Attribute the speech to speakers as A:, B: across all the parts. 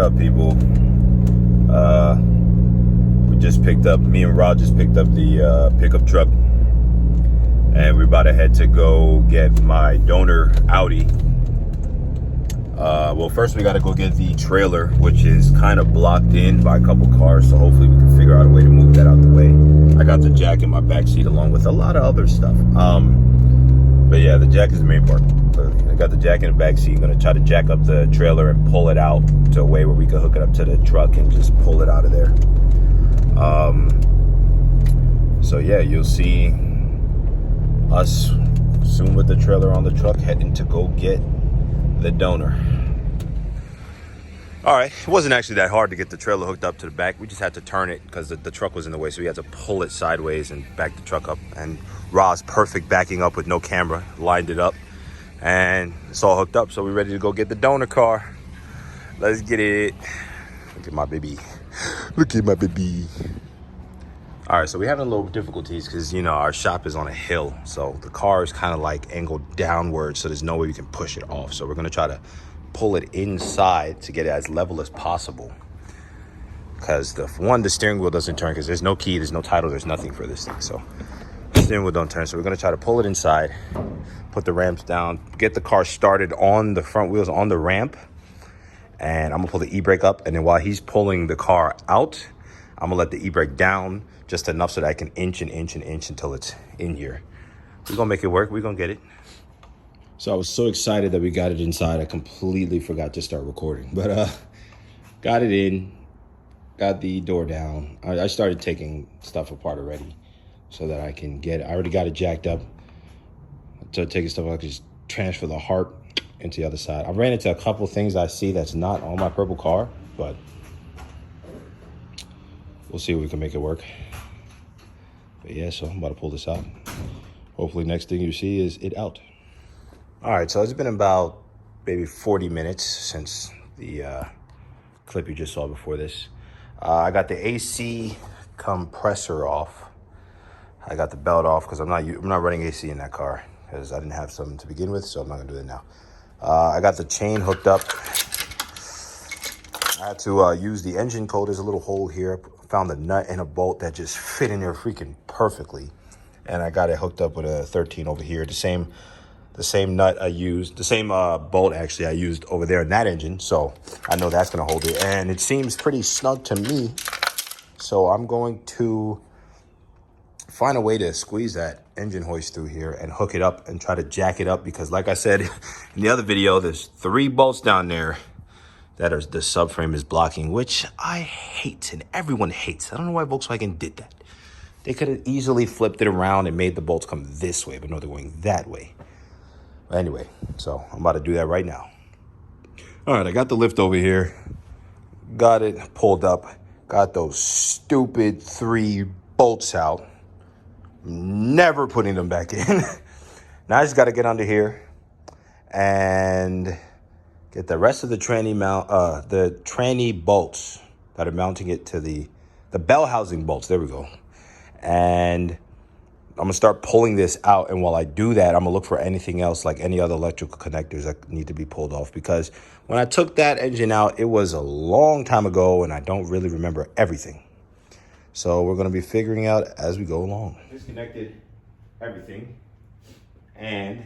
A: up, people? We just picked up, me and Rod just picked up the pickup truck, and we're about to head to go get my donor Audi. Well, first we got to go get the trailer, which is kind of blocked in by a couple cars, so hopefully we can figure out a way to move that out the way. I got the jack in my back seat along with a lot of other stuff. But yeah, the jack is the main part. I got the jack in the back seat. I'm gonna try to jack up the trailer and pull it out to a way where we can hook it up to the truck and just pull it out of there. So yeah, you'll see us soon with the trailer on the truck heading to go get the donor. All right, it wasn't actually that hard to get the trailer hooked up to the back. We just had to turn it because the truck was in the way, so we had to pull it sideways and back the truck up. And Ra's perfect backing up with no camera, lined it up, and it's all hooked up. So we're ready to go get the donor car. Let's get it. Look at my baby. Look at my baby. All right, so we're having a little difficulties because, you know, our shop is on a hill. So the car is kind of like angled downward, so there's no way we can push it off. So we're going to try to pull it inside to get it as level as possible. Because the steering wheel doesn't turn because there's no key, there's no title, there's nothing for this thing. So the steering wheel don't turn. So we're going to try to pull it inside, put the ramps down, get the car started on the front wheels on the ramp. And I'm going to pull the e-brake up. And then while he's pulling the car out, I'm going to let the e-brake down just enough so that I can inch until it's in here. We're going to make it work. We're going to get it. So I was so excited that we got it inside, I completely forgot to start recording. But got it in, got the door down. I started taking stuff apart already so that I can get it. I already got it jacked up. So taking stuff, I can just transfer the heart into the other side. I ran into a couple things I see that's not on my purple car, but we'll see if we can make it work. But yeah, so I'm about to pull this out. Hopefully next thing you see is it out. All right, so it's been about maybe 40 minutes since the clip you just saw before this. I got the AC compressor off. I got the belt off because I'm not running AC in that car because I didn't have some to begin with, so I'm not gonna do that now. I got the chain hooked up. I had to use the engine code. There's a little hole here. I found a nut and a bolt that just fit in there freaking perfectly, and I got it hooked up with a 13 over here. The same nut I used, the same bolt actually I used over there in that engine. So I know that's gonna hold it. And it seems pretty snug to me. So I'm going to find a way to squeeze that engine hoist through here and hook it up and try to jack it up. Because like I said in the other video, there's 3 bolts down there that the subframe is blocking, which I hate and everyone hates. I don't know why Volkswagen did that. They could have easily flipped it around and made the bolts come this way, but no, they're going that way. Anyway, so I'm about to do that right now. All right, I got the lift over here. Got it pulled up. Got those stupid 3 bolts out. Never putting them back in. Now I just got to get under here and get the rest of the tranny bolts that are mounting it to the bell housing bolts. There we go. And I'm going to start pulling this out, and while I do that, I'm going to look for anything else, like any other electrical connectors that need to be pulled off, because when I took that engine out, it was a long time ago, and I don't really remember everything. So we're going to be figuring out as we go along. I disconnected everything, and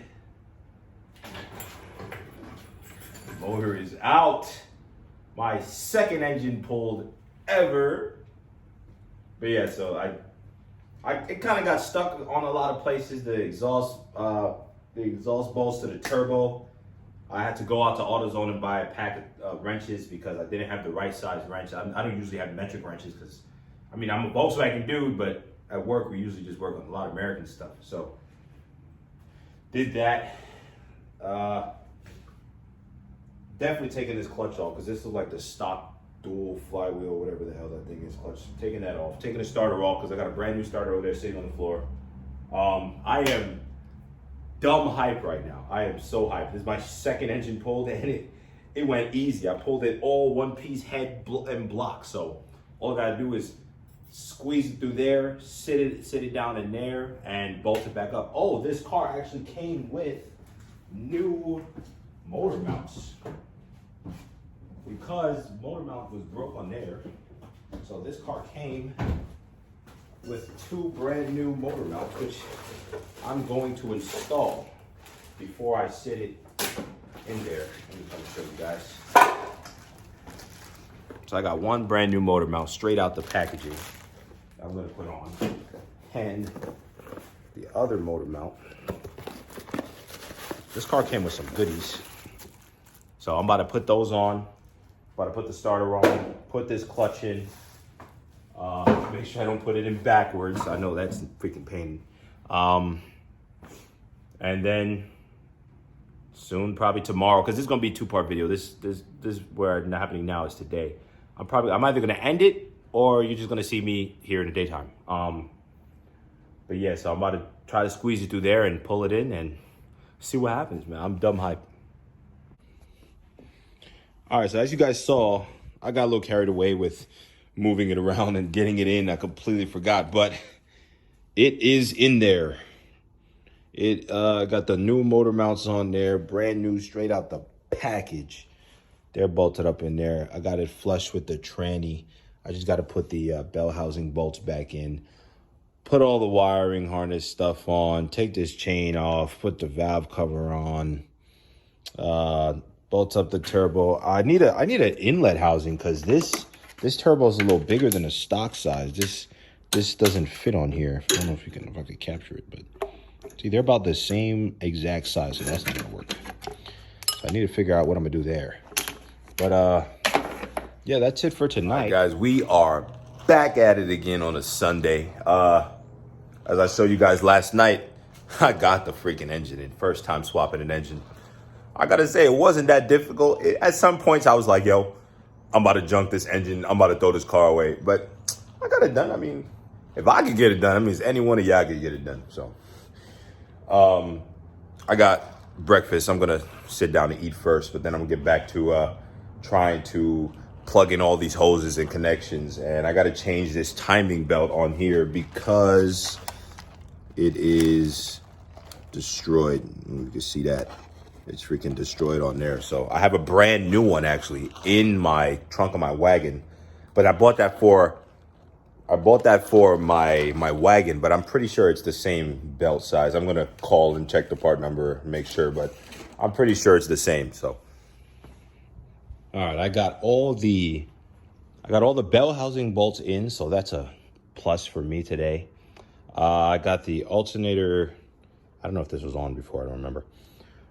A: the motor is out. My second engine pulled ever. But yeah, so it kind of got stuck on a lot of places. The exhaust bolts to the turbo. I had to go out to AutoZone and buy a pack of wrenches because I didn't have the right size wrench. I don't usually have metric wrenches because, I mean, I'm a Volkswagen dude, but at work we usually just work on a lot of American stuff. So did that. Definitely taking this clutch off because this is like the stock dual flywheel, whatever the hell that thing is, clutch. Taking that off, taking the starter off because I got a brand new starter over there sitting on the floor. I am dumb hype right now. I am so hyped. This is my second engine pulled, and it went easy. I pulled it all one piece head and block. So all I gotta do is squeeze it through there, sit it down in there, and bolt it back up. Oh, this car actually came with new motor mounts. because motor mount was broke on there. So this car came with 2 brand new motor mounts, which I'm going to install before I sit it in there. Let me come show you guys. So I got 1 brand new motor mount straight out the packaging I'm gonna put on. And the other motor mount. This car came with some goodies. So I'm about to put those on. About to put the starter on, put this clutch in. Make sure I don't put it in backwards. I know that's freaking pain. And then soon, probably tomorrow, because this is gonna be a 2-part video. This where it's happening now is today. I'm either gonna end it or you're just gonna see me here in the daytime. But yeah, so I'm about to try to squeeze it through there and pull it in and see what happens, man. I'm dumb hype. All right, so as you guys saw, I got a little carried away with moving it around and getting it in. I completely forgot, but it is in there. It got the new motor mounts on there, brand new, straight out the package. They're bolted up in there. I got it flush with the tranny. I just got to put the bell housing bolts back in, put all the wiring harness stuff on, take this chain off, put the valve cover on, bolts up the turbo. I need an inlet housing because this turbo is a little bigger than a stock size. This doesn't fit on here. I don't know if I could capture it, but see, they're about the same exact size, so that's not gonna work. So I need to figure out what I'm gonna do there. But yeah, that's it for tonight. All right, guys, we are back at it again on a Sunday. As I showed you guys last night, I got the freaking engine in. First time swapping an engine. I gotta say, it wasn't that difficult. At some points, I was like, yo, I'm about to junk this engine. I'm about to throw this car away. But I got it done. I mean, if I could get it done, that means any one of y'all could get it done. So I got breakfast. I'm gonna sit down and eat first, but then I'm gonna get back to trying to plug in all these hoses and connections. And I gotta change this timing belt on here because it is destroyed. You can see that. It's freaking destroyed on there. So I have a brand new one actually in my trunk of my wagon, but I bought that for my wagon, but I'm pretty sure it's the same belt size. I'm gonna call and check the part number, make sure, but I'm pretty sure it's the same. So, all right, I got all the bell housing bolts in, so that's a plus for me today. I got the alternator. I don't know if this was on before. I don't remember.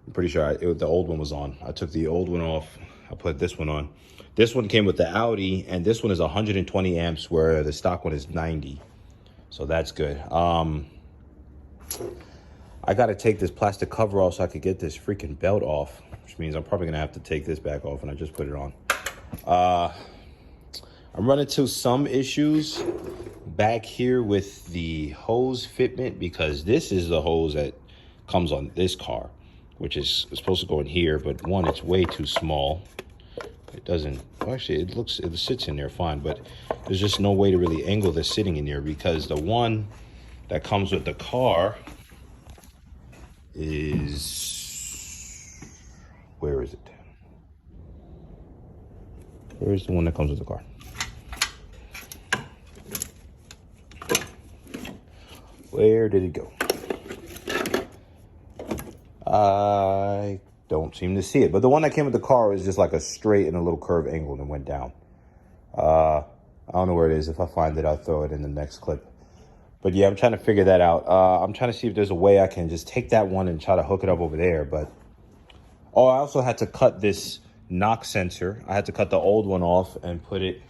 A: I'm pretty sure the old one was on. I took the old one off. I put this one on. This one came with the Audi, and this one is 120 amps, where the stock one is 90. So that's good. I got to take this plastic cover off so I could get this freaking belt off, which means I'm probably going to have to take this back off, and I just put it on. I'm running into some issues back here with the hose fitment, because this is the hose that comes on this car, which is supposed to go in here, but one, it's way too small. It doesn't, well, actually, it sits in there fine, but there's just no way to really angle this sitting in there, because the one that comes with the car is, where is it? Where is the one that comes with the car? Where did it go? I don't seem to see it, but the one that came with the car is just like a straight and a little curve angle and went down. I don't know where it is. If I find it, I'll throw it in the next clip. But yeah, I'm trying to figure that out. I'm trying to see if there's a way I can just take that one and try to hook it up over there. But I also had to cut this knock sensor. I had to cut the old one off and put it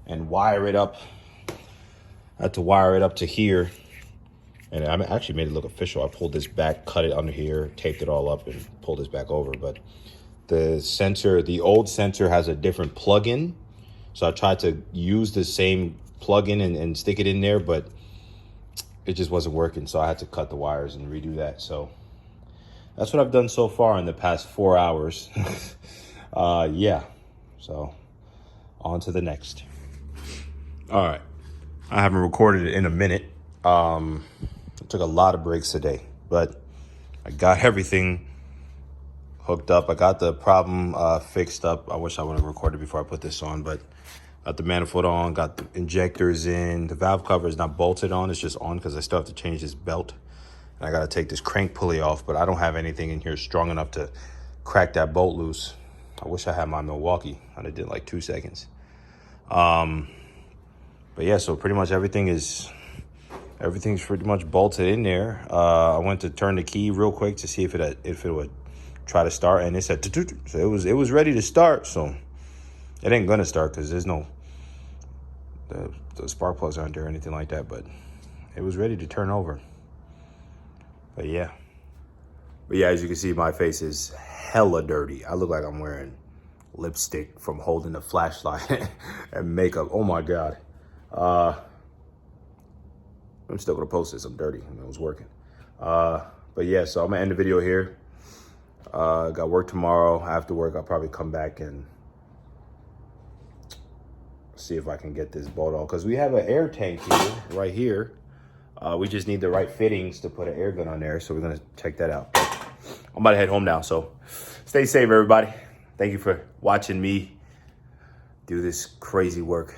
A: and wire it up. I had to wire it up to here. And I actually made it look official. I pulled this back, cut it under here, taped it all up, and pulled this back over. But the sensor, the old sensor has a different plug-in. So I tried to use the same plug-in and stick it in there, but it just wasn't working. So I had to cut the wires and redo that. So that's what I've done so far in the past 4 hours. Yeah. So on to the next. All right. I haven't recorded it in a minute. I took a lot of breaks today, but I got everything hooked up. I got the problem fixed up. I wish I would have recorded before I put this on, but got the manifold on, got the injectors in. The valve cover is not bolted on, it's just on because I still have to change this belt. And I got to take this crank pulley off, but I don't have anything in here strong enough to crack that bolt loose. I wish I had my Milwaukee. I'd have did like 2 seconds. But yeah, so pretty much everything's pretty much bolted in there. I went to turn the key real quick to see if it would try to start, and it said so it was ready to start. So it ain't gonna start because there's no the spark plugs aren't there or anything like that. But it was ready to turn over. But yeah, as you can see, my face is hella dirty. I look like I'm wearing lipstick from holding the flashlight and makeup. Oh my God. I'm still gonna post this. I'm dirty. I mean, it was working. But yeah, so I'm gonna end the video here. Got work tomorrow. After work, I'll probably come back and see if I can get this bolt off, because we have an air tank here, right here. We just need the right fittings to put an air gun on there, so we're gonna check that out. I'm about to head home now, so stay safe, everybody. Thank you for watching me do this crazy work.